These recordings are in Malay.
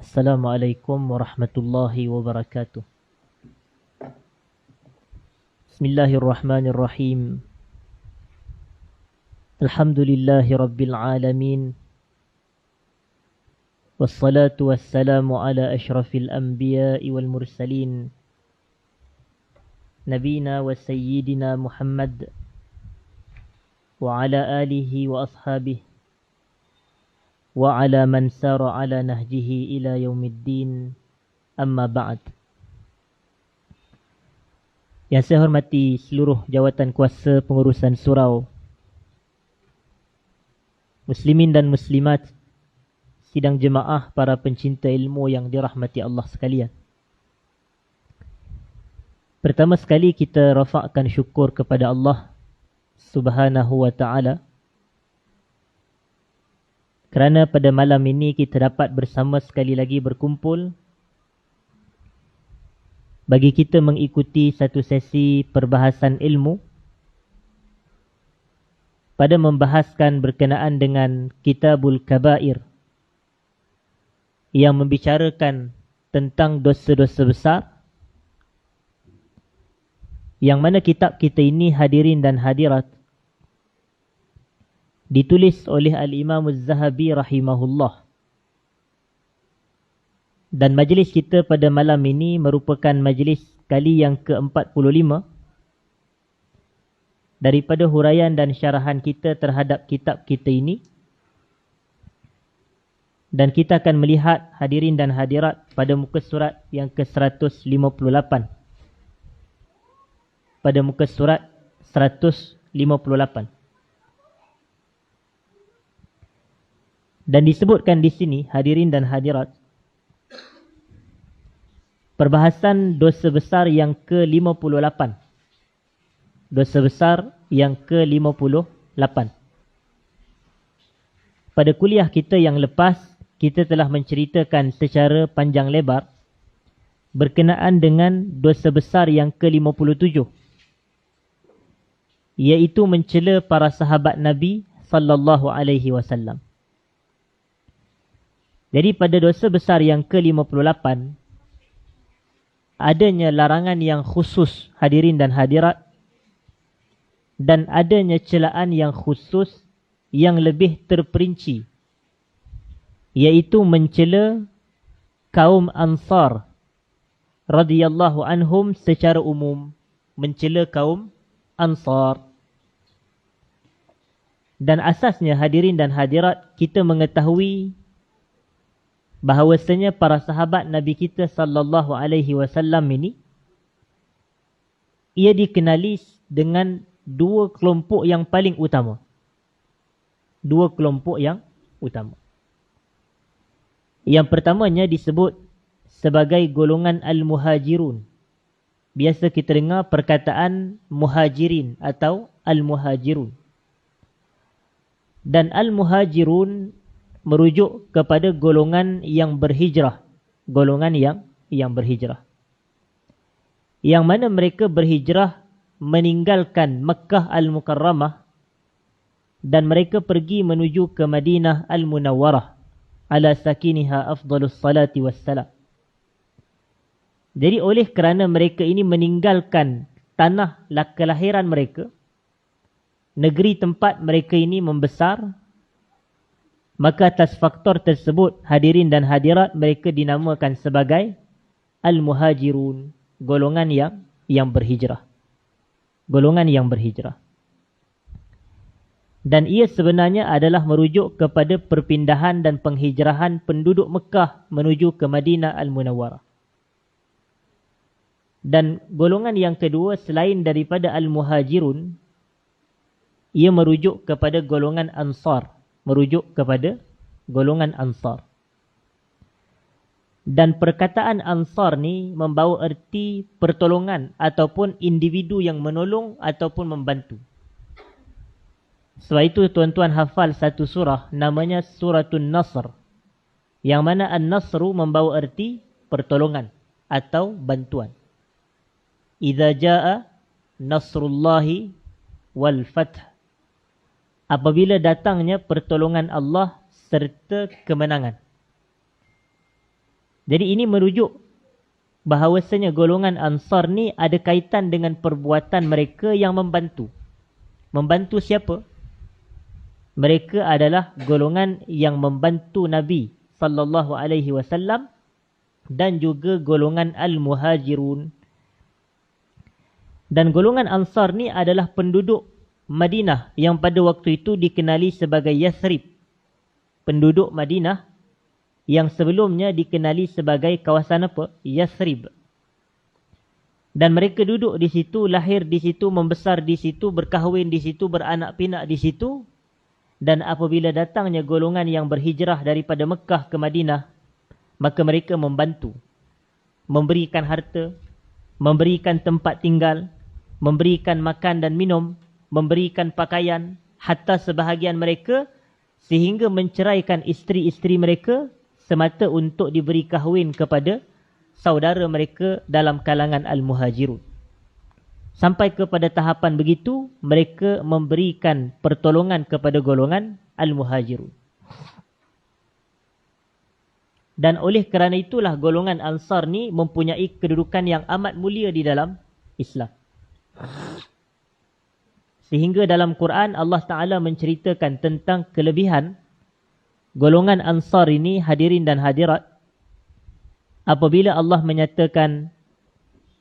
Assalamualaikum warahmatullahi wabarakatuh. Bismillahirrahmanirrahim. Alhamdulillahi rabbil alamin. Wassalatu wassalamu ala ashrafil anbiya'i wal mursalin. Nabina wa sayyidina Muhammad wa ala alihi wa ashabihi wa ala man sara ala nahjihi ila yaumiddin, amma ba'd. Yang saya hormati seluruh jawatan kuasa pengurusan surau, muslimin dan muslimat, sidang jemaah, para pencinta ilmu yang dirahmati Allah sekalian. Pertama sekali kita rafakkan syukur kepada Allah Subhanahu wa ta'ala kerana pada malam ini kita dapat bersama sekali lagi berkumpul bagi kita mengikuti satu sesi perbahasan ilmu pada membahaskan berkenaan dengan Kitabul Kabair yang membicarakan tentang dosa-dosa besar, yang mana kitab kita ini, hadirin dan hadirat, ditulis oleh Al-Imam Az-Zahabi rahimahullah. Dan majlis kita pada malam ini merupakan majlis kali yang ke-45 daripada huraian dan syarahan kita terhadap kitab kita ini. Dan kita akan melihat, hadirin dan hadirat, pada muka surat yang ke-158. Pada muka surat 158. Dan disebutkan di sini, hadirin dan hadirat, perbahasan dosa besar yang ke-58. Dosa besar yang ke-58. Pada kuliah kita yang lepas, kita telah menceritakan secara panjang lebar berkenaan dengan dosa besar yang ke-57, iaitu mencela para sahabat Nabi sallallahu alaihi wasallam. Jadi pada dosa besar yang ke-58 adanya larangan yang khusus, hadirin dan hadirat, dan adanya celaan yang khusus yang lebih terperinci, iaitu mencela kaum Ansar radhiyallahu anhum secara umum, mencela kaum Ansar. Dan asasnya, hadirin dan hadirat, kita mengetahui bahawasanya para sahabat Nabi kita sallallahu alaihi wasallam ini, ia dikenali dengan dua kelompok yang paling utama. Dua kelompok yang utama. Yang pertamanya disebut sebagai golongan Al-Muhajirun. Biasa kita dengar perkataan Muhajirin atau Al-Muhajirun. Dan Al-Muhajirun merujuk kepada golongan yang berhijrah. Golongan yang berhijrah. Yang mana mereka berhijrah meninggalkan Makkah Al-Mukarramah dan mereka pergi menuju ke Madinah Al-Munawwarah ala sakiniha afdalus salati wassalam. Jadi oleh kerana mereka ini meninggalkan tanah kelahiran mereka, negeri tempat mereka ini membesar, maka atas faktor tersebut, hadirin dan hadirat, mereka dinamakan sebagai Al-Muhajirun, golongan yang berhijrah. Golongan yang berhijrah. Dan ia sebenarnya adalah merujuk kepada perpindahan dan penghijrahan penduduk Mekah menuju ke Madinah Al-Munawwarah. Dan golongan yang kedua, selain daripada Al-Muhajirun, ia merujuk kepada golongan Ansar. Merujuk kepada golongan Ansar. Dan perkataan Ansar ni membawa erti pertolongan ataupun individu yang menolong ataupun membantu. Sebab itu tuan-tuan hafal satu surah namanya Suratul Nasr, yang mana An-Nasru membawa erti pertolongan atau bantuan. Idza jaa nasrullahi wal fath. Apabila datangnya pertolongan Allah serta kemenangan. Jadi ini merujuk bahawasanya golongan Ansar ni ada kaitan dengan perbuatan mereka yang membantu. Membantu siapa? Mereka adalah golongan yang membantu Nabi sallallahu alaihi wasallam dan juga golongan Al-Muhajirun. Dan golongan Ansar ni adalah penduduk Madinah yang pada waktu itu dikenali sebagai Yathrib. Penduduk Madinah yang sebelumnya dikenali sebagai kawasan apa? Yathrib. Dan mereka duduk di situ, lahir di situ, membesar di situ, berkahwin di situ, beranak pinak di situ. Dan apabila datangnya golongan yang berhijrah daripada Mekah ke Madinah, maka mereka membantu. Memberikan harta, memberikan tempat tinggal, memberikan makan dan minum, memberikan pakaian, hatta sebahagian mereka sehingga menceraikan isteri-isteri mereka semata untuk diberi kahwin kepada saudara mereka dalam kalangan Al-Muhajirun. Sampai kepada tahapan begitu, mereka memberikan pertolongan kepada golongan Al-Muhajirun. Dan oleh kerana itulah golongan Ansar ni mempunyai kedudukan yang amat mulia di dalam Islam. Sehingga dalam Quran Allah Ta'ala menceritakan tentang kelebihan golongan Ansar ini, hadirin dan hadirat, apabila Allah menyatakan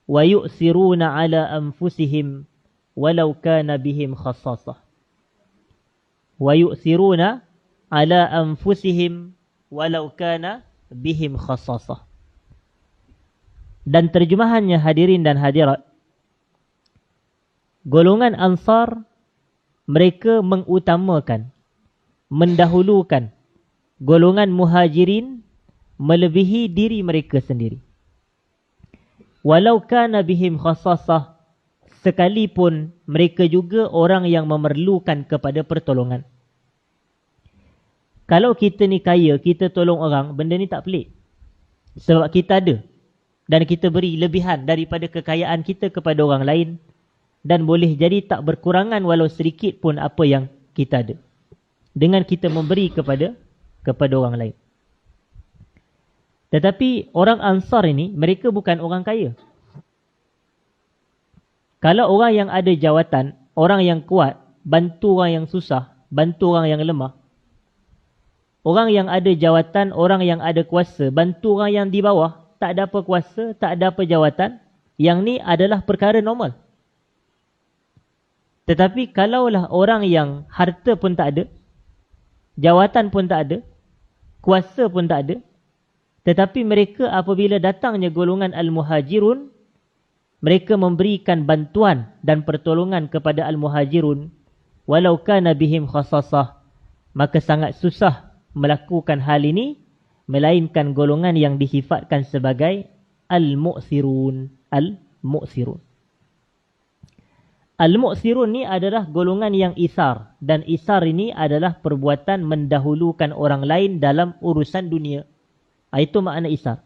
wa yu'thiruna ala anfusihim walau kana bihim khassasah. Wa yu'thiruna ala anfusihim walau kana bihim khassasah. Dan terjemahannya, hadirin dan hadirat, golongan Ansar mereka mengutamakan, mendahulukan golongan Muhajirin melebihi diri mereka sendiri. Walau kana bihim khassasah, sekalipun mereka juga orang yang memerlukan kepada pertolongan. Kalau kita ni kaya, kita tolong orang, benda ni tak pelik. Sebab kita ada. Dan kita beri lebihan daripada kekayaan kita kepada orang lain. Dan boleh jadi tak berkurangan walau sedikit pun apa yang kita ada. Dengan kita memberi kepada orang lain. Tetapi orang Ansar ini, mereka bukan orang kaya. Kalau orang yang ada jawatan, orang yang kuat, bantu orang yang susah, bantu orang yang lemah. Orang yang ada jawatan, orang yang ada kuasa, bantu orang yang di bawah, tak ada apa kuasa, tak ada apa jawatan. Yang ni adalah perkara normal. Tetapi kalaulah orang yang harta pun tak ada, jawatan pun tak ada, kuasa pun tak ada, tetapi mereka apabila datangnya golongan Al-Muhajirun, mereka memberikan bantuan dan pertolongan kepada Al-Muhajirun, walau kana bihim khassasah, maka sangat susah melakukan hal ini, melainkan golongan yang disifatkan sebagai Al-Mu'thirun. Al-Mu'thirun. Al-Mu'thirun ni adalah golongan yang isar. Dan isar ini adalah perbuatan mendahulukan orang lain dalam urusan dunia. Itu makna isar.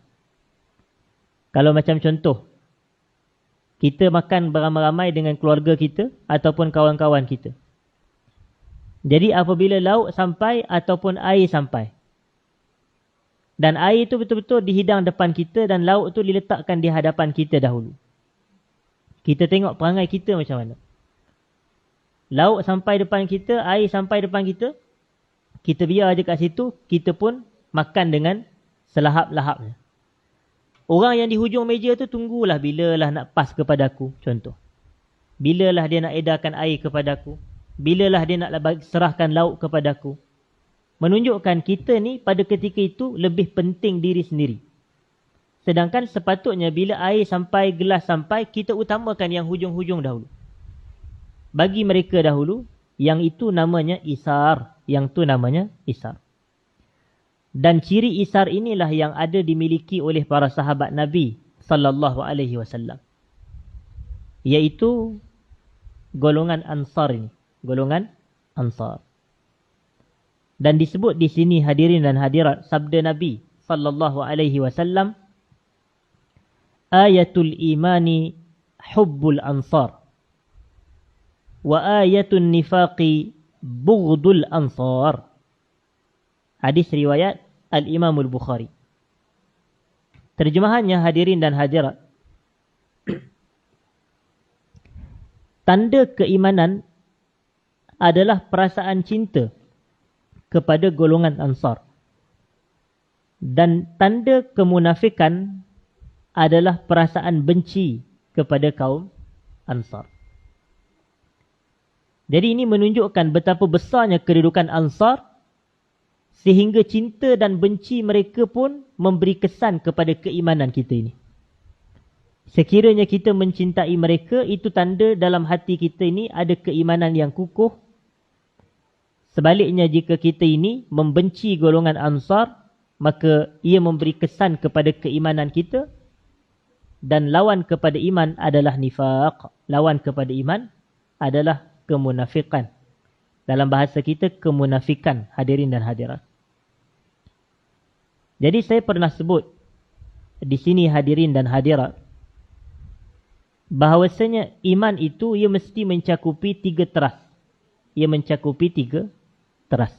Kalau macam contoh, kita makan beramai-ramai dengan keluarga kita ataupun kawan-kawan kita. Jadi apabila lauk sampai ataupun air sampai, dan air itu betul-betul dihidang depan kita dan lauk itu diletakkan di hadapan kita dahulu, kita tengok perangai kita macam mana. Lauk sampai depan kita, air sampai depan kita, kita biar je kat situ, kita pun makan dengan selahap-lahapnya. Orang yang di hujung meja tu tunggulah bilalah nak pas kepada aku, contoh. Bilalah dia nak edarkan air kepada aku. Bilalah dia nak serahkan lauk kepada aku. Menunjukkan kita ni pada ketika itu lebih penting diri sendiri. Sedangkan sepatutnya bila air sampai, gelas sampai, kita utamakan yang hujung-hujung dahulu. Bagi mereka dahulu, yang itu namanya isar. Yang tu namanya isar. Dan ciri isar inilah yang ada dimiliki oleh para sahabat Nabi sallallahu alaihi wasallam. Iaitu golongan Ansar ini, golongan Ansar. Dan disebut di sini, hadirin dan hadirat, sabda Nabi sallallahu alaihi wasallam, ayatul imani hubbul ansar wa ayatul nifaqi bughdul ansar. Hadis riwayat Al-Imam Al-Bukhari. Terjemahannya, hadirin dan hadirat, tanda keimanan adalah perasaan cinta kepada golongan Ansar. Dan tanda kemunafikan adalah perasaan benci kepada kaum Ansar. Jadi ini menunjukkan betapa besarnya kedudukan Ansar, sehingga cinta dan benci mereka pun memberi kesan kepada keimanan kita ini. Sekiranya kita mencintai mereka, itu tanda dalam hati kita ini ada keimanan yang kukuh. Sebaliknya, jika kita ini membenci golongan Ansar, maka ia memberi kesan kepada keimanan kita. Dan lawan kepada iman adalah nifaq. Lawan kepada iman adalah kemunafikan. Dalam bahasa kita, kemunafikan, hadirin dan hadirat. Jadi saya pernah sebut di sini, hadirin dan hadirat, bahawasanya iman itu ia mesti mencakupi 3 teras. Ia mencakupi 3 teras.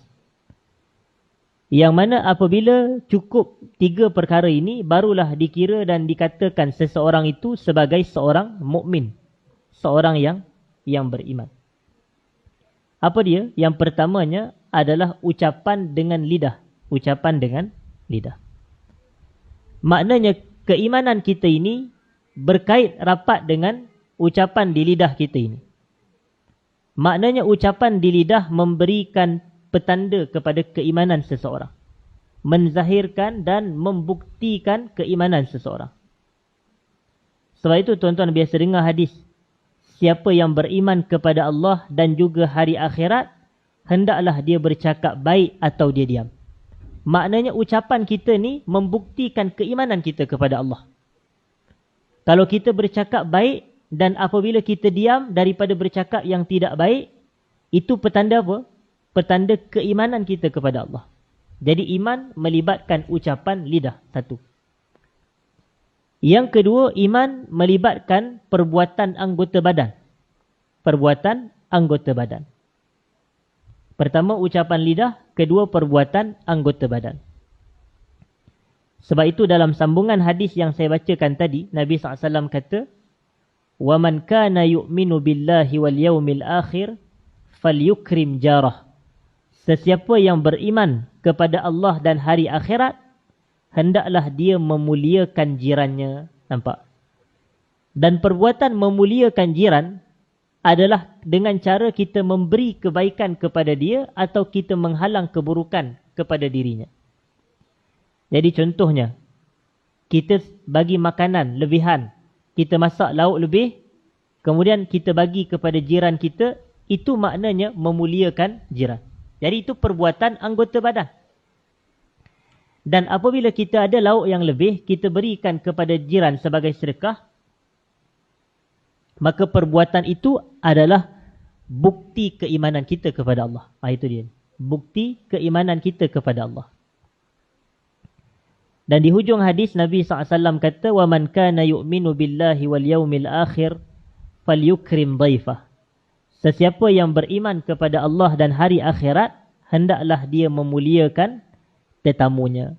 Yang mana apabila cukup 3 perkara ini, barulah dikira dan dikatakan seseorang itu sebagai seorang mukmin, seorang yang beriman. Apa dia? Yang pertamanya adalah ucapan dengan lidah. Ucapan dengan lidah. Maknanya keimanan kita ini berkait rapat dengan ucapan di lidah kita ini. Maknanya ucapan di lidah memberikan petanda kepada keimanan seseorang. Menzahirkan dan membuktikan keimanan seseorang. Sebab itu tuan-tuan biasa dengar hadis, siapa yang beriman kepada Allah dan juga hari akhirat, hendaklah dia bercakap baik atau dia diam. Maknanya ucapan kita ni membuktikan keimanan kita kepada Allah. Kalau kita bercakap baik dan apabila kita diam daripada bercakap yang tidak baik, itu petanda apa? Petanda keimanan kita kepada Allah. Jadi iman melibatkan ucapan lidah, satu. Yang kedua, iman melibatkan perbuatan anggota badan. Perbuatan anggota badan. Pertama ucapan lidah, kedua perbuatan anggota badan. Sebab itu dalam sambungan hadis yang saya bacakan tadi, Nabi SAW kata, وَمَنْ كَانَ يُؤْمِنُ بِاللَّهِ وَالْيَوْمِ الْآخِرِ فَلْيُكْرِمْ جَارَهُ. Sesiapa yang beriman kepada Allah dan hari akhirat, hendaklah dia memuliakan jirannya. Nampak? Dan perbuatan memuliakan jiran adalah dengan cara kita memberi kebaikan kepada dia atau kita menghalang keburukan kepada dirinya. Jadi contohnya, kita bagi makanan lebihan, kita masak lauk lebih, kemudian kita bagi kepada jiran kita, itu maknanya memuliakan jiran. Jadi itu perbuatan anggota badan. Dan apabila kita ada lauk yang lebih, kita berikan kepada jiran sebagai sedekah, maka perbuatan itu adalah bukti keimanan kita kepada Allah. Itu dia. Bukti keimanan kita kepada Allah. Dan di hujung hadis Nabi SAW kata, وَمَنْ كَانَ يُؤْمِنُ بِاللَّهِ وَالْيَوْمِ الْآخِرِ فَلْيُكْرِمْ ضَيْفَهُ. Sesiapa yang beriman kepada Allah dan hari akhirat, hendaklah dia memuliakan tetamunya.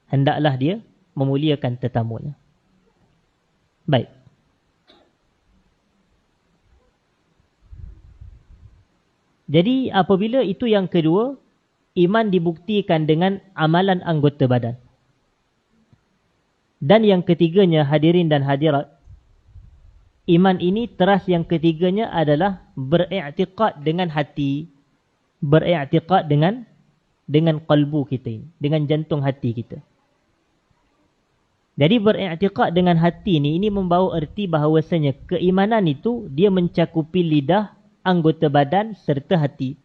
Hendaklah dia memuliakan tetamunya. Baik. Jadi apabila itu yang kedua, iman dibuktikan dengan amalan anggota badan. Dan yang ketiganya, hadirin dan hadirat, iman ini teras yang ketiganya adalah beriktikad dengan hati. Beriktikad dengan qalbu kita ini, dengan jantung hati kita. Jadi beriktikad dengan hati ini membawa erti bahawasanya keimanan itu dia mencakupi lidah, anggota badan serta hati.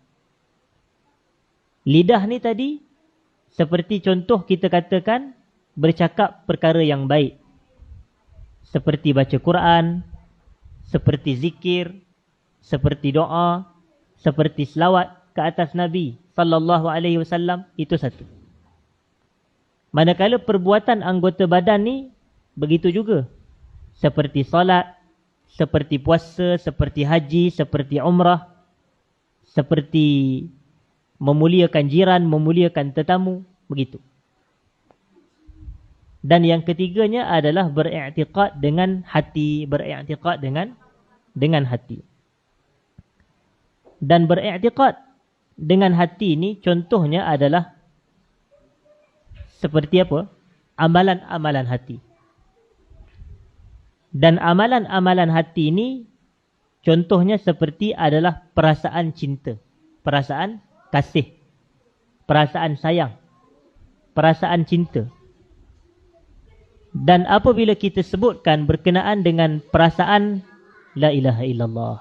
Lidah ni tadi seperti contoh kita katakan bercakap perkara yang baik. Seperti baca Quran, seperti zikir, seperti doa, seperti selawat ke atas Nabi sallallahu alaihi wasallam, itu satu. Manakala perbuatan anggota badan ni begitu juga. Seperti solat, seperti puasa, seperti haji, seperti umrah, seperti memuliakan jiran, memuliakan tetamu, begitu. Dan yang ketiganya adalah beriktikad dengan hati. Beriktikad dengan hati. Dan beriktikad dengan hati ini contohnya adalah seperti apa? Amalan-amalan hati. Dan amalan-amalan hati ini contohnya seperti adalah perasaan cinta, perasaan kasih, perasaan sayang, perasaan cinta. Dan apabila kita sebutkan berkenaan dengan perasaan la ilaha illallah,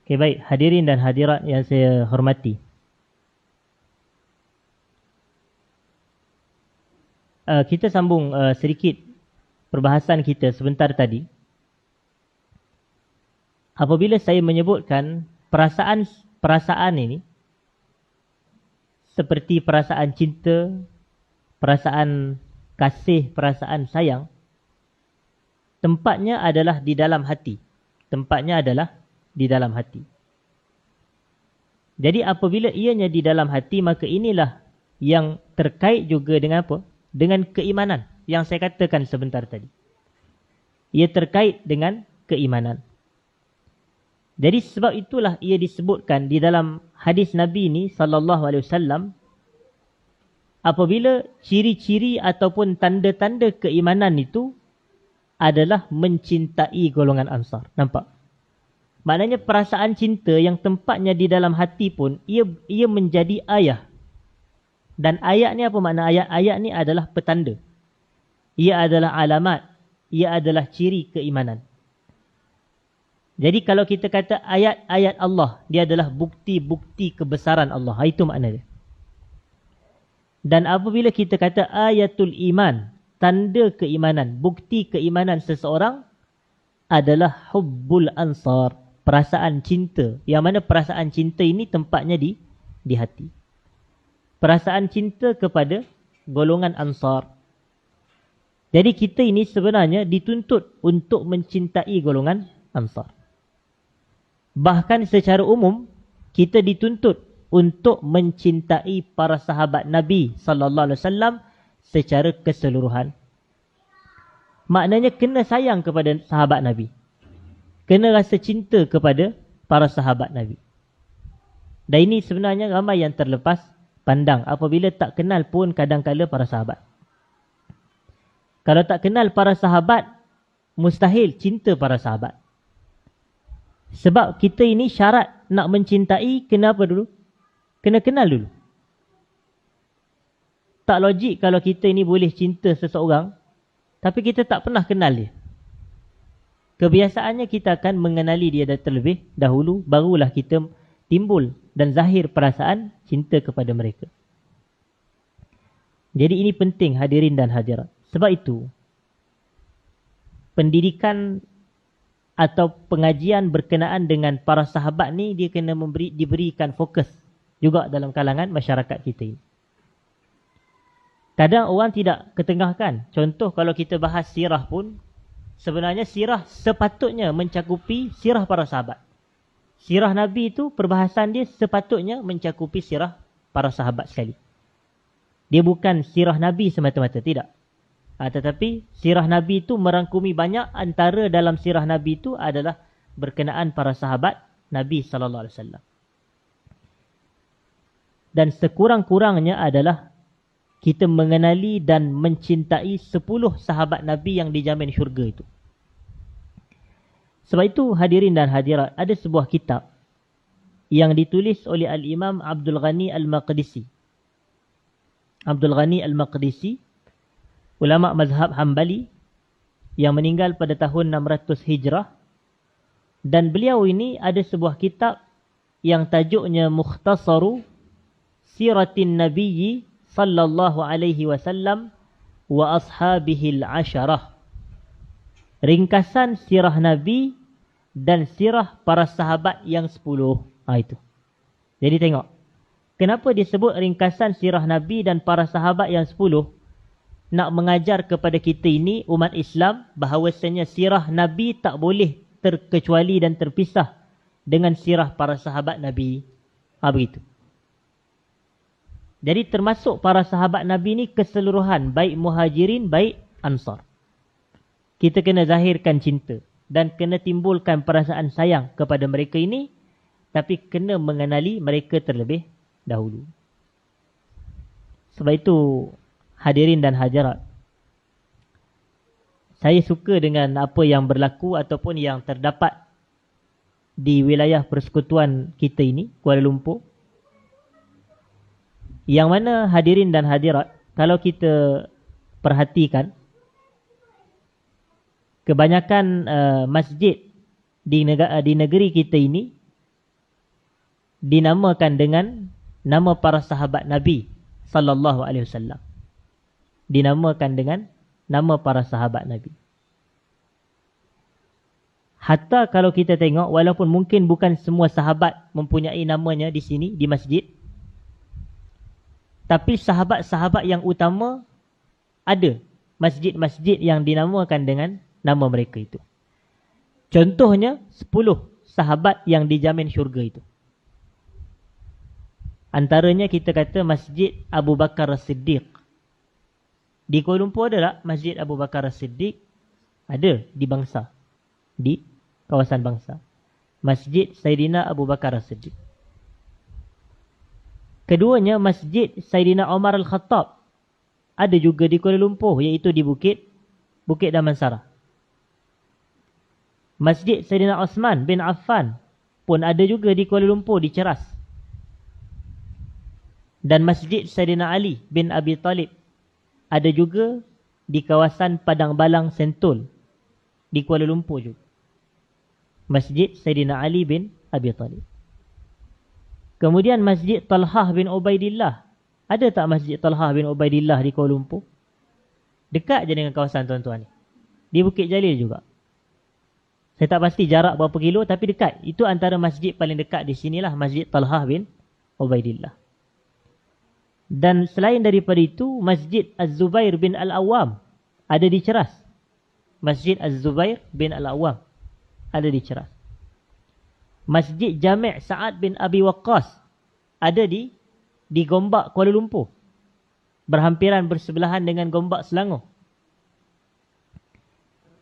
okay, baik, hadirin dan hadirat yang saya hormati. Kita sambung sedikit perbahasan kita sebentar tadi. Apabila saya menyebutkan perasaan ini seperti perasaan cinta, perasaan kasih, perasaan sayang, tempatnya adalah di dalam hati. Tempatnya adalah di dalam hati. Jadi apabila ianya di dalam hati, maka inilah yang terkait juga dengan apa? Dengan keimanan yang saya katakan sebentar tadi. Ia terkait dengan keimanan. Jadi sebab itulah ia disebutkan di dalam hadis Nabi ini sallallahu alaihi wasallam, apabila ciri-ciri ataupun tanda-tanda keimanan itu adalah mencintai golongan Ansar. Nampak? Maknanya perasaan cinta yang tempatnya di dalam hati pun ia menjadi ayat. Dan ayat ni apa makna ayat? Ayat ni adalah petanda. Ia adalah alamat. Ia adalah ciri keimanan. Jadi kalau kita kata ayat-ayat Allah, dia adalah bukti-bukti kebesaran Allah. Itu makna dia. Dan apabila kita kata ayatul iman, tanda keimanan, bukti keimanan seseorang adalah hubbul ansar, perasaan cinta. Yang mana perasaan cinta ini tempatnya di hati. Perasaan cinta kepada golongan Ansar. Jadi kita ini sebenarnya dituntut untuk mencintai golongan Ansar. Bahkan secara umum kita dituntut untuk mencintai para sahabat Nabi sallallahu alaihi wasallam secara keseluruhan. Maknanya kena sayang kepada sahabat Nabi. Kena rasa cinta kepada para sahabat Nabi. Dan ini sebenarnya ramai yang terlepas pandang apabila tak kenal pun kadang-kala para sahabat. Kalau tak kenal para sahabat, mustahil cinta para sahabat. Sebab kita ini syarat nak mencintai, kena apa dulu? Kena kenal dulu. Tak logik kalau kita ini boleh cinta seseorang, tapi kita tak pernah kenal dia. Kebiasaannya kita akan mengenali dia terlebih dahulu, barulah kita timbul dan zahir perasaan cinta kepada mereka. Jadi ini penting hadirin dan hadirat. Sebab itu, pendidikan atau pengajian berkenaan dengan para sahabat ni dia kena diberikan fokus juga dalam kalangan masyarakat kita ini. Kadang orang tidak ketengahkan. Contoh kalau kita bahas sirah pun, sebenarnya sirah sepatutnya mencakupi sirah para sahabat. Sirah Nabi itu perbahasan dia sepatutnya mencakupi sirah para sahabat sekali. Dia bukan sirah Nabi semata-mata, tidak. Tetapi sirah Nabi itu merangkumi banyak, antara dalam sirah Nabi itu adalah berkenaan para sahabat Nabi sallallahu alaihi wasallam. Dan sekurang-kurangnya adalah kita mengenali dan mencintai 10 sahabat Nabi yang dijamin syurga itu. Sebab itu hadirin dan hadirat, ada sebuah kitab yang ditulis oleh Al-Imam Abdul Ghani Al-Maqdisi. Abdul Ghani Al-Maqdisi, ulama mazhab Hambali yang meninggal pada tahun 600 Hijrah. Dan beliau ini ada sebuah kitab yang tajuknya Mukhtasaru Siratin Nabiyyi sallallahu alaihi wasallam wa ashabihil asyarah. Ringkasan sirah Nabi dan sirah para sahabat yang 10. Itu. Jadi tengok. Kenapa disebut ringkasan sirah Nabi dan para sahabat yang 10? Nak mengajar kepada kita ini, umat Islam, bahawasanya sirah Nabi tak boleh terkecuali dan terpisah dengan sirah para sahabat Nabi. Begitu. Jadi termasuk para sahabat Nabi ni keseluruhan, baik muhajirin, baik ansar. Kita kena zahirkan cinta dan kena timbulkan perasaan sayang kepada mereka ini, tapi kena mengenali mereka terlebih dahulu. Sebab itu hadirin dan hadirat, saya suka dengan apa yang berlaku ataupun yang terdapat di wilayah persekutuan kita ini, Kuala Lumpur. Yang mana hadirin dan hadirat, kalau kita perhatikan, kebanyakan masjid di negeri kita ini dinamakan dengan nama para sahabat Nabi sallallahu alaihi wasallam. Dinamakan dengan nama para sahabat Nabi. Hatta kalau kita tengok, walaupun mungkin bukan semua sahabat mempunyai namanya di sini, di masjid, tapi sahabat-sahabat yang utama ada masjid-masjid yang dinamakan dengan nama mereka itu. Contohnya 10 sahabat yang dijamin syurga itu. Antaranya kita kata Masjid Abu Bakar As-Siddiq. Di Kuala Lumpur ada tak Masjid Abu Bakar As-Siddiq? Ada di Bangsa. Di kawasan Bangsa. Masjid Saidina Abu Bakar As-Siddiq. Keduanya Masjid Saidina Omar Al-Khattab. Ada juga di Kuala Lumpur, iaitu di Bukit Damansara. Masjid Saidina Osman bin Affan pun ada juga di Kuala Lumpur, di Ceras. Dan Masjid Saidina Ali bin Abi Talib ada juga di kawasan Padang Balang Sentul di Kuala Lumpur juga. Masjid Saidina Ali bin Abi Talib. Kemudian Masjid Talhah bin Ubaidillah. Ada tak Masjid Talhah bin Ubaidillah di Kuala Lumpur? Dekat je dengan kawasan tuan-tuan ni. Di Bukit Jalil juga. Saya tak pasti jarak berapa kilo, tapi dekat. Itu antara masjid paling dekat di sinilah, Masjid Talhah bin Ubaidillah. Dan selain daripada itu, Masjid Az-Zubair bin Al-Awwam ada di Ceras. Masjid Az-Zubair bin Al-Awwam ada di Ceras. Masjid Jami' Sa'ad bin Abi Waqqas ada di Gombak, Kuala Lumpur. Berhampiran bersebelahan dengan Gombak, Selangor.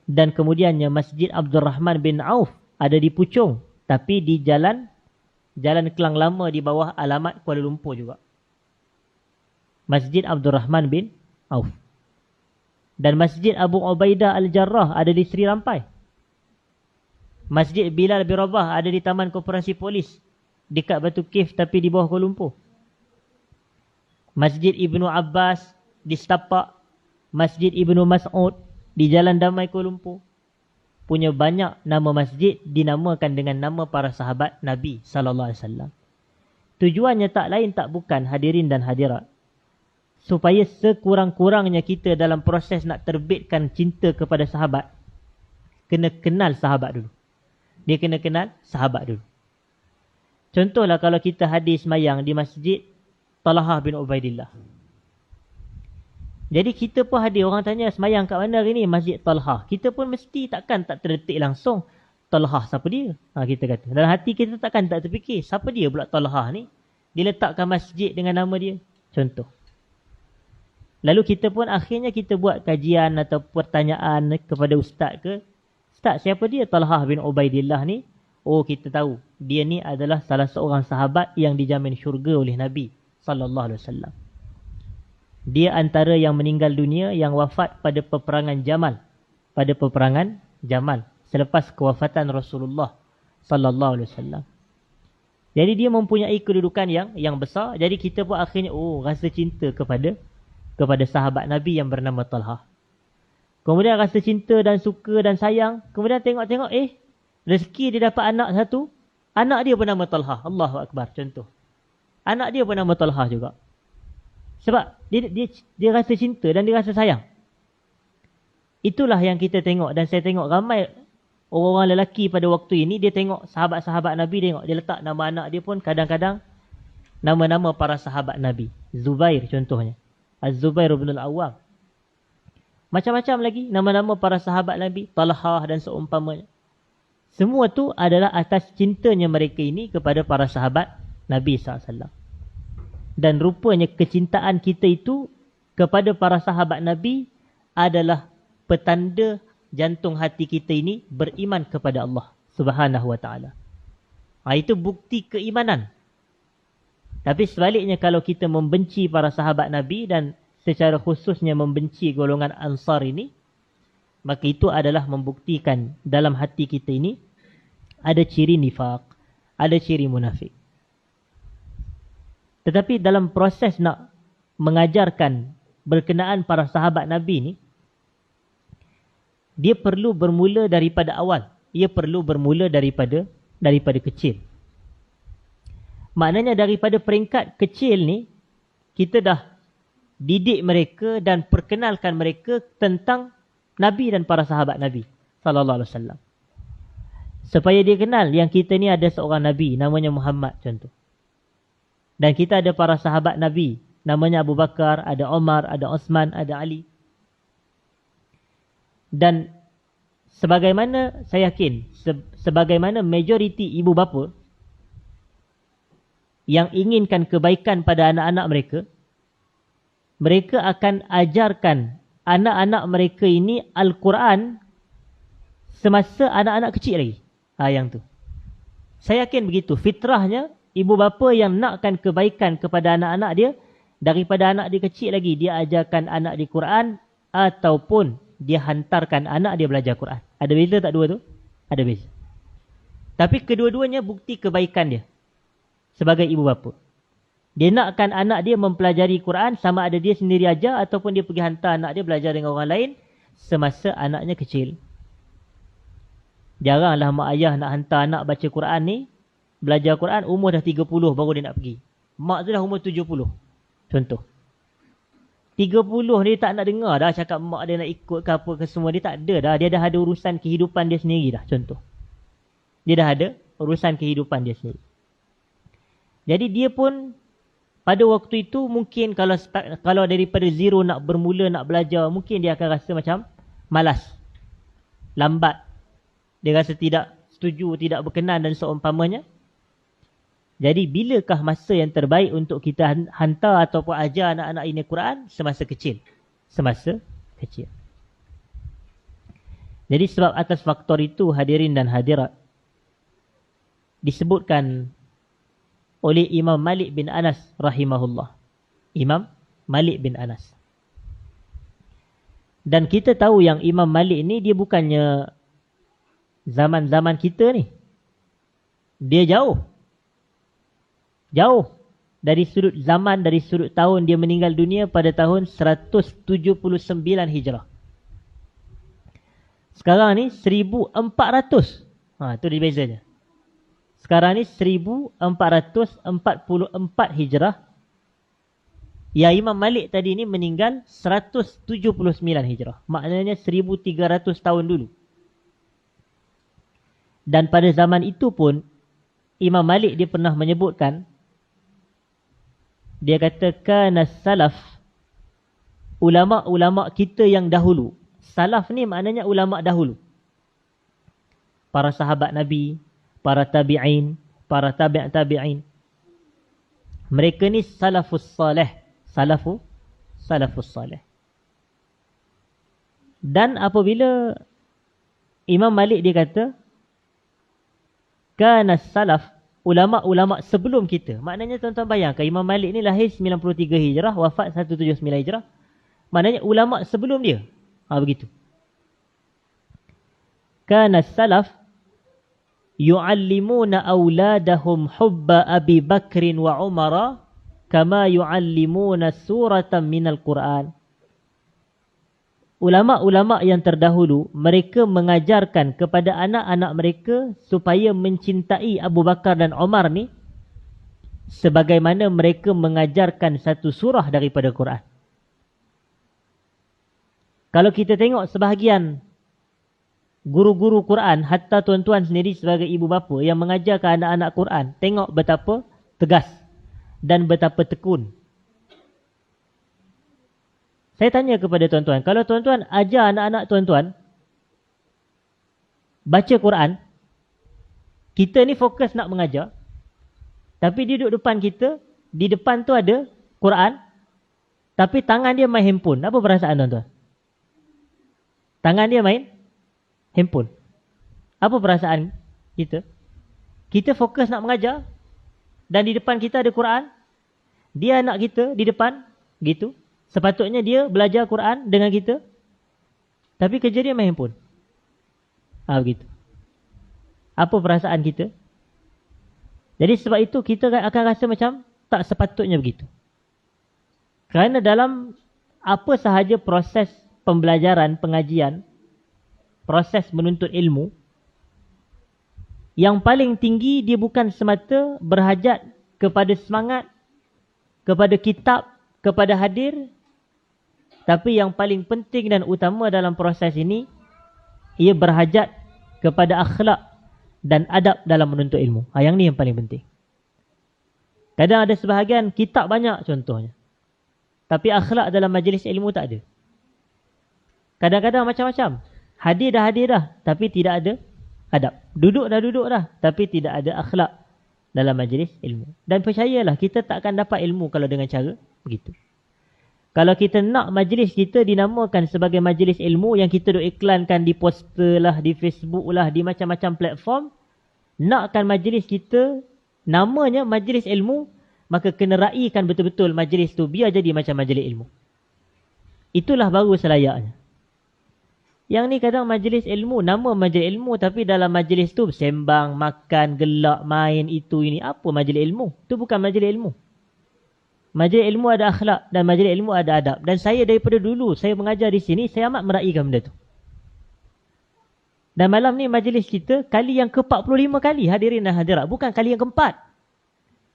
Dan kemudiannya Masjid Abdul Rahman bin Auf ada di Puchong, tapi di Jalan Kelang Lama di bawah alamat Kuala Lumpur juga. Masjid Abdul Rahman bin Auf. Dan Masjid Abu Ubaidah Al-Jarrah ada di Sri Rampai. Masjid Bilal bin Rabah ada di Taman Koperasi Polis dekat Batu Cave, tapi di bawah Kuala Lumpur. Masjid Ibnu Abbas di Setapak. Masjid Ibnu Mas'ud di Jalan Damai Kuala Lumpur. Punya banyak nama masjid dinamakan dengan nama para sahabat Nabi sallallahu alaihi wasallam. Tujuannya tak lain tak bukan, hadirin dan hadirat, supaya sekurang-kurangnya kita dalam proses nak terbitkan cinta kepada sahabat, kena kenal sahabat dulu. Dia kena kenal sahabat dulu. Contohlah kalau kita hadir semayang di Masjid Talhah bin Ubaidillah. Jadi kita pun hadir, orang tanya semayang kat mana hari ni? Masjid Talhah. Kita pun mesti tak terdetik langsung, Talhah siapa dia? Kita kata. Dalam hati kita tak terfikir, siapa dia pula Talhah ni? Diletakkan masjid dengan nama dia. Contoh. Lalu kita pun akhirnya kita buat kajian atau pertanyaan kepada ustaz ke, Ustaz, siapa dia Talhah bin Ubaidillah ni? Oh, kita tahu. Dia ni adalah salah seorang sahabat yang dijamin syurga oleh Nabi sallallahu alaihi wasallam. Dia antara yang meninggal dunia, yang wafat pada peperangan Jamal. Pada peperangan Jamal. selepas kewafatan Rasulullah sallallahu alaihi wasallam. Jadi dia mempunyai kedudukan yang besar. Jadi kita pun akhirnya rasa cinta kepada sahabat Nabi yang bernama Talha. Kemudian rasa cinta dan suka dan sayang. Kemudian tengok-tengok rezeki dia dapat anak satu. Anak dia bernama Talha. Allahu Akbar, contoh. Anak dia bernama Talha juga. Sebab dia rasa cinta dan dia rasa sayang. Itulah yang kita tengok. Dan saya tengok ramai orang-orang lelaki pada waktu ini, dia tengok sahabat-sahabat Nabi, dia letak nama anak dia pun kadang-kadang nama-nama para sahabat Nabi. Zubair contohnya. Az-Zubair bin Al-Awwam. Macam-macam lagi nama-nama para sahabat Nabi. Talha dan seumpamanya. Semua tu adalah atas cintanya mereka ini kepada para sahabat Nabi SAW. Dan rupanya kecintaan kita itu kepada para sahabat Nabi adalah petanda jantung hati kita ini beriman kepada Allah Subhanahu wa ta'ala. Itu bukti keimanan. Tapi sebaliknya, kalau kita membenci para sahabat Nabi dan secara khususnya membenci golongan Ansar ini, maka itu adalah membuktikan dalam hati kita ini ada ciri nifaq, ada ciri munafik. Tetapi dalam proses nak mengajarkan berkenaan para sahabat Nabi ni, dia perlu bermula daripada awal. Ia perlu bermula daripada kecil. Maknanya daripada peringkat kecil ni, kita dah didik mereka dan perkenalkan mereka tentang Nabi dan para sahabat Nabi sallallahu alaihi wasallam. Supaya dia kenal yang kita ni ada seorang Nabi namanya Muhammad contoh. Dan kita ada para sahabat Nabi namanya Abu Bakar, ada Umar, ada Osman, ada Ali. Dan sebagaimana saya yakin, sebagaimana majoriti ibu bapa yang inginkan kebaikan pada anak-anak mereka, mereka akan ajarkan anak-anak mereka ini Al-Quran semasa anak-anak kecil lagi. Yang tu. Saya yakin begitu. Fitrahnya, ibu bapa yang nakkan kebaikan kepada anak-anak dia, daripada anak dia kecil lagi, dia ajarkan anak dia Quran ataupun dia hantarkan anak dia belajar Quran. Ada beza tak dua tu? Ada beza. Tapi kedua-duanya bukti kebaikan dia sebagai ibu bapa. Dia nakkan anak dia mempelajari Quran sama ada dia sendiri ajar ataupun dia pergi hantar anak dia belajar dengan orang lain semasa anaknya kecil. Jaranglah mak ayah nak hantar anak baca Quran ni, belajar Quran, umur dah 30 baru dia nak pergi. Mak tu dah umur 70. Contoh. 30 dia tak nak dengar dah cakap mak dia nak ikut ke apa ke semua. Dia tak ada dah. Dia dah ada urusan kehidupan dia sendiri dah. Contoh. Dia dah ada urusan kehidupan dia sendiri. Jadi dia pun pada waktu itu mungkin kalau daripada zero nak bermula nak belajar, mungkin dia akan rasa macam malas. Lambat. Dia rasa tidak setuju, tidak berkenan dan seumpamanya. Jadi bilakah masa yang terbaik untuk kita hantar ataupun ajar anak-anak ini Quran? Semasa kecil. Semasa kecil. Jadi sebab atas faktor itu, hadirin dan hadirat, disebutkan oleh Imam Malik bin Anas rahimahullah. Imam Malik bin Anas. Dan kita tahu yang Imam Malik ni dia bukannya zaman-zaman kita ni. Dia jauh. Jauh dari sudut zaman, dari sudut tahun dia meninggal dunia pada tahun 179 Hijrah. Sekarang ni 1400. Tu dia bezanya. Sekarang ni 1444 Hijrah. Ya, Imam Malik tadi ni meninggal 179 Hijrah. Maknanya 1300 tahun dulu. Dan pada zaman itu pun Imam Malik dia pernah menyebutkan, dia kata kana salaf, ulama-ulama kita yang dahulu. Salaf ni maknanya ulama dahulu. Para sahabat Nabi, para tabi'in, para tabi'in. Mereka ni salafus salih. Salafus salih. Dan apabila Imam Malik dia kata kana salaf, ulama-ulama sebelum kita. Maknanya tuan-tuan bayangkan, Imam Malik ni lahir 93 Hijrah, wafat 179 Hijrah. Maknanya ulama sebelum dia. Begitu. kana salaf yu'allimuna auladahum hubba Abi Bakrin wa Umara kama yu'allimuna suratan minal Quran. Ulama-ulama yang terdahulu, mereka mengajarkan kepada anak-anak mereka supaya mencintai Abu Bakar dan Umar ni sebagaimana mereka mengajarkan satu surah daripada Quran. Kalau kita tengok sebahagian guru-guru Quran, hatta tuan-tuan sendiri sebagai ibu bapa yang mengajarkan anak-anak Quran, tengok betapa tegas dan betapa tekun. Saya tanya kepada tuan-tuan, kalau tuan-tuan ajar anak-anak tuan-tuan baca Quran, kita ni fokus nak mengajar, tapi dia duduk depan kita, di depan tu ada Quran, tapi tangan dia main handphone. Apa perasaan tuan-tuan? Tangan dia main handphone. Apa perasaan kita? Kita fokus nak mengajar, dan di depan kita ada Quran, dia anak kita di depan, gitu. Sepatutnya dia belajar Quran dengan kita, tapi kerja dia main handphone. Begitu. Apa perasaan kita? Jadi sebab itu kita akan rasa macam tak sepatutnya begitu. Kerana dalam apa sahaja proses pembelajaran, pengajian, proses menuntut ilmu, yang paling tinggi dia bukan semata berhajat kepada semangat, kepada kitab, kepada hadir, tapi yang paling penting dan utama dalam proses ini, ia berhajat kepada akhlak dan adab dalam menuntut ilmu. Yang ni yang paling penting. Kadang ada sebahagian kitab banyak contohnya, tapi akhlak dalam majlis ilmu tak ada. Kadang-kadang macam-macam. Hadir dah, tapi tidak ada adab. Duduk dah, tapi tidak ada akhlak dalam majlis ilmu. Dan percayalah, kita tak akan dapat ilmu kalau dengan cara begitu. Kalau kita nak majlis kita dinamakan sebagai majlis ilmu yang kita duk iklankan di poster lah, di Facebook lah, di macam-macam platform, nakkan majlis kita namanya majlis ilmu, maka kena raikan betul-betul majlis tu biar jadi macam majlis ilmu. Itulah baru selayaknya. Yang ni kadang majlis ilmu, nama majlis ilmu, tapi dalam majlis tu sembang, makan, gelak, main, itu ini. Apa majlis ilmu? Itu bukan majlis ilmu. Majlis ilmu ada akhlak dan majlis ilmu ada adab. Dan saya daripada dulu, saya mengajar di sini, saya amat meraihkan benda tu. Dan malam ni majlis kita kali yang ke-45 kali hadirin dan hadirat. Bukan kali yang keempat.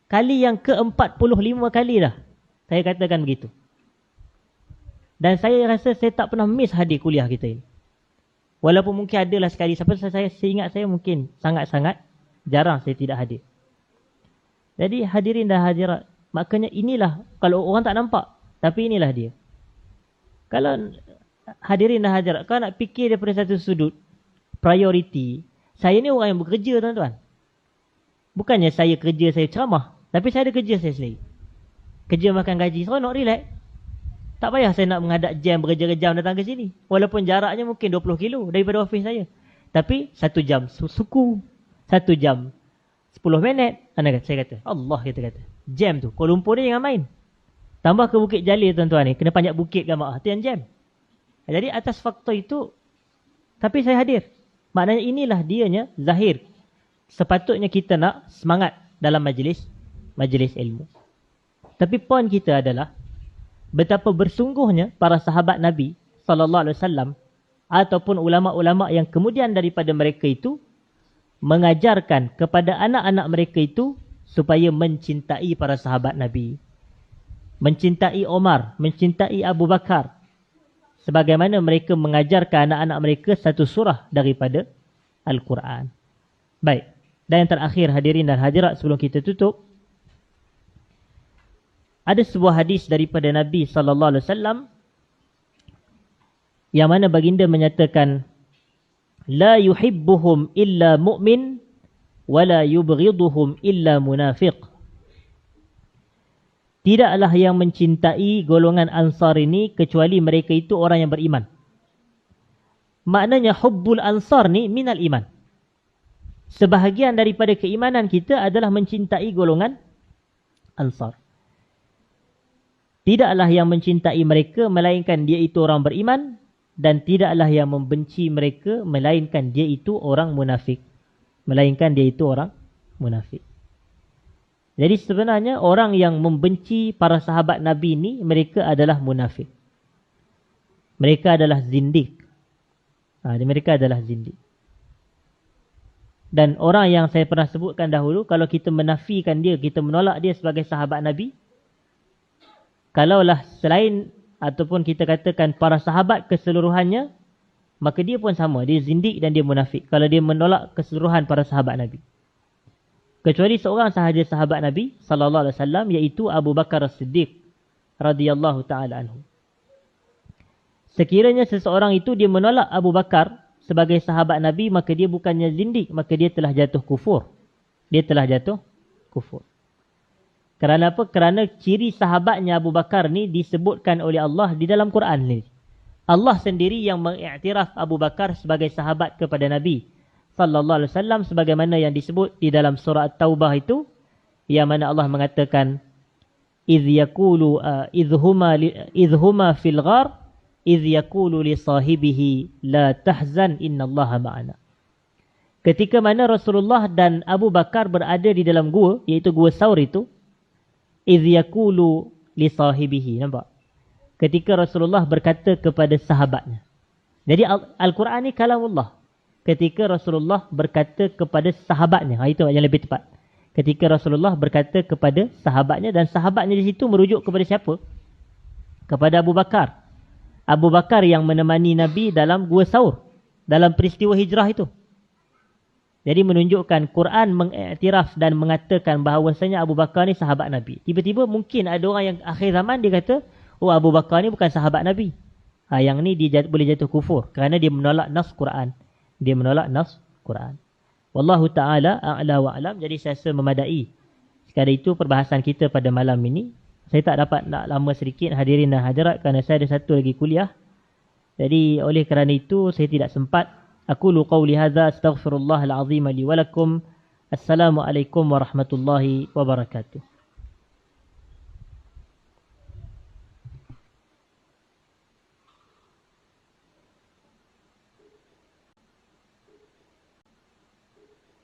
Kali yang ke-45 kali dah saya katakan begitu. Dan saya rasa saya tak pernah miss hadir kuliah kita ini. Walaupun mungkin adalah sekali. Sampai saya ingat saya mungkin sangat-sangat jarang saya tidak hadir. Jadi hadirin dan hadirat, makanya inilah, kalau orang tak nampak, tapi inilah dia. Kalau hadirin dan hadirat, kalau nak fikir daripada satu sudut, prioriti, saya ni orang yang bekerja tuan-tuan. Bukannya saya kerja, saya ceramah. Tapi saya ada kerja saya sendiri. Kerja makan gaji, seronok, relax. Tak payah saya nak menghadap jam, berjam-jam datang ke sini. Walaupun jaraknya mungkin 20 kilo daripada ofis saya. Tapi 1 jam suku, 1 jam 10 minit. Saya kata, Allah kita kata. Jam tu, Kuala Lumpur ni jangan main. Tambah ke Bukit Jalil tuan-tuan ni, kena panjat bukit ke mak. Itu yang jam. Jadi atas faktor itu, tapi saya hadir. Maknanya inilah dianya zahir. Sepatutnya kita nak semangat dalam majlis ilmu. Tapi poin kita adalah betapa bersungguhnya para sahabat Nabi SAW ataupun ulama-ulama yang kemudian daripada mereka itu mengajarkan kepada anak-anak mereka itu supaya mencintai para sahabat Nabi, mencintai Umar, mencintai Abu Bakar, sebagaimana mereka mengajarkan anak-anak mereka satu surah daripada Al-Quran. Baik, dan yang terakhir hadirin dan hadirat sebelum kita tutup, ada sebuah hadis daripada Nabi SAW yang mana baginda menyatakan, la yuhibbuhum illa mu'min wala yubghiduhum illa munafiq. Tidaklah yang mencintai golongan Ansar ini kecuali mereka itu orang yang beriman. Maknanya hubbul Ansar ni minal iman. Sebahagian daripada keimanan kita adalah mencintai golongan Ansar. Tidaklah yang mencintai mereka melainkan dia itu orang beriman dan tidaklah yang membenci mereka melainkan dia itu orang munafik. Melainkan dia itu orang munafik. Jadi sebenarnya orang yang membenci para sahabat Nabi ini, mereka adalah munafik. Mereka adalah zindik. Mereka adalah zindik. Dan orang yang saya pernah sebutkan dahulu, kalau kita menafikan dia, kita menolak dia sebagai sahabat Nabi, kalaulah selain ataupun kita katakan para sahabat keseluruhannya, maka dia pun sama, dia zindik dan dia munafik kalau dia menolak keseluruhan para sahabat Nabi. Kecuali seorang sahaja sahabat Nabi sallallahu alaihi wasallam, iaitu Abu Bakar As-Siddiq radhiyallahu taala anhu. Sekiranya seseorang itu dia menolak Abu Bakar sebagai sahabat Nabi, maka dia bukannya zindik, maka dia telah jatuh kufur. Dia telah jatuh kufur. Kerana apa? Kerana ciri sahabatnya Abu Bakar ni disebutkan oleh Allah di dalam Quran ni. Allah sendiri yang mengiktiraf Abu Bakar sebagai sahabat kepada Nabi sallallahu alaihi wasallam, sebagaimana yang disebut di dalam surah At-Taubah itu, yang mana Allah mengatakan idh huma fil ghar idh yaqulu li sahibihi la tahzan innallaha ma'ana. Ketika mana Rasulullah dan Abu Bakar berada di dalam gua, iaitu gua Saur itu, idh yaqulu li sahibihi, nampak? Ketika Rasulullah berkata kepada sahabatnya. Jadi Al-Quran ni kalamullah. Ketika Rasulullah berkata kepada sahabatnya. Itu yang lebih tepat. Ketika Rasulullah berkata kepada sahabatnya, dan sahabatnya di situ merujuk kepada siapa? Kepada Abu Bakar. Abu Bakar yang menemani Nabi dalam Gua Saur, dalam peristiwa hijrah itu. Jadi menunjukkan Quran mengiktiraf dan mengatakan bahawasanya Abu Bakar ni sahabat Nabi. Tiba-tiba mungkin ada orang yang akhir zaman dia kata, oh, Abu Bakar ni bukan sahabat Nabi. Yang ni dia boleh jatuh kufur kerana dia menolak nas Quran. Dia menolak nas Quran. Wallahu ta'ala a'la wa a'lam. Jadi saya rasa memadai. Sekadar itu perbahasan kita pada malam ini. Saya tak dapat nak lama sedikit hadirin dan hadirat kerana saya ada satu lagi kuliah. Jadi oleh kerana itu saya tidak sempat. Aqulu qawli hadza astaghfirullahal azim li wa lakum. Assalamualaikum warahmatullahi wabarakatuh.